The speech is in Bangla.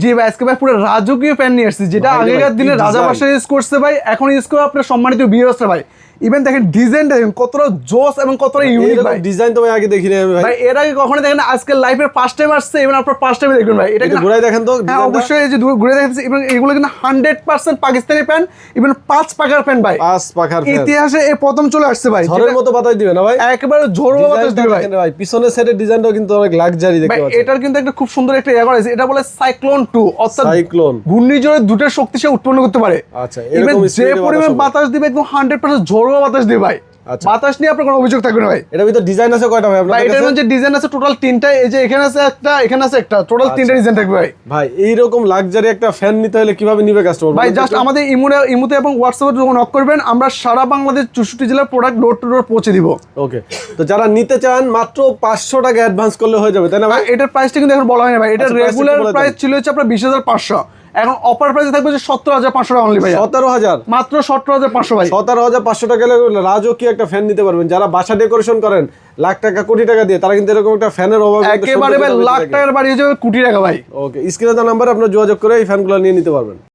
জি ভাই, আজকে ভাই পুরো রাজকীয় ফ্যান নিয়ে আসছি, যেটা আগেকার দিনে রাজা বাদশাহ ইউজ করছে ভাই, এখন ইউজ করে আপনার সম্মানিত ভিউয়ার্সরা ভাই। ইভেন দেখেন ডিজাইনটা দেখেন কতটা জোস এবং কতটা ইউনিক ভাই। ডিজাইন তো ভাই আগে দেখিনি আমি ভাই। ভাই এর আগে কখনো দেখেন, আজকে লাইফের ফার্স্ট টাইম আসছে, এবং আপনার ফার্স্ট টাইম দেখবেন ভাই। এটা একটু ঘুরাই দেখেন তো। হ্যাঁ অবশ্যই, এই যে ঘুরে দেখেন, এবং এগুলো কিন্তু 100% পাকিস্তানি প্যান, ইভেন 5 পাখার প্যান ভাই। 5 পাখার ফ্যান ইতিহাসে এই প্রথম চলে আসছে ভাই। ঝড়ের মতো বাতাস দিবে না ভাই, একেবারে ঝোড়ো বাতাস দিবে ভাই। ভাই পিছনের সাইডের ডিজাইনটাও কিন্তু অনেক লাক্সারি দেখতে পাচ্ছেন। এটার কিন্তু একটা খুব সুন্দর একটা ইয়া করা আছে, এটা বলে সাইক্লোন 2, অর্থাৎ সাইক্লোন ঘূর্ণিঝড়ের দুটোর শক্তি সে উৎপন্ন করতে পারে। আচ্ছা, Even এরকম যে স্পিডে পরিমাণ বাতাস দিবে একদম 100% ঝোড়ো বাতাস দিবে ভাই। আচ্ছা। বাতাস নিয়ে আপনার কোনো অভিযোগ থাকবে না ভাই। এটার ভিতর ডিজাইন আছে কয়টা ভাই আপনার ভাই এটার কাছে? মধ্যে ডিজাইন আছে টোটাল 3টা, এই যে এখানে আছে একটা, এখানে আছে একটা, টোটাল 3টা ডিজাইন থাকবে ভাই। ভাই এইরকম লাক্সারি একটা ফ্যান নিতে হলে কিভাবে নিবে কাস্টমার? ভাই জাস্ট আমাদের ইমুতে এবং হোয়াটসঅ্যাপে যখন নক করবেন, আমরা সারা বাংলাদেশ 64 জেলার প্রোডাক্ট ডোর টু ডোর পৌঁছে দিব। ওকে, তো যারা নিতে চান মাত্র 500 টাকা অ্যাডভান্স করলে হয়ে যাবে, তাই না ভাই? এটার প্রাইসটা কিন্তু এখন বলা হয়নি ভাই। এটা আচ্ছা, price টা রেগুলার একটু বলে প্রাইস দেন। ছিল হচ্ছে আপনার 20,500, এখন অফার প্রাইসে থাকবে যে 17,500 টাকা অনলি ভাই। 17,000 মাত্র 17,500 ভাই। 17,500 টাকা রাজকীয় একটা ফ্যান নিতে পারবেন। যারা বাসা ডেকোরেশন করেন লাখ টাকা কোটি টাকা দিয়ে, তারা কিন্তু এরকম একটা ফ্যানের অভাব একেবারে ভাই লাখ টাকার বাড়ি হয়ে যাবে কোটি টাকা ভাই। ওকে, স্ক্রিনে দেওয়া নাম্বারে আপনারা যোগাযোগ করে এই ফ্যানগুলো নিয়ে নিতে পারবেন।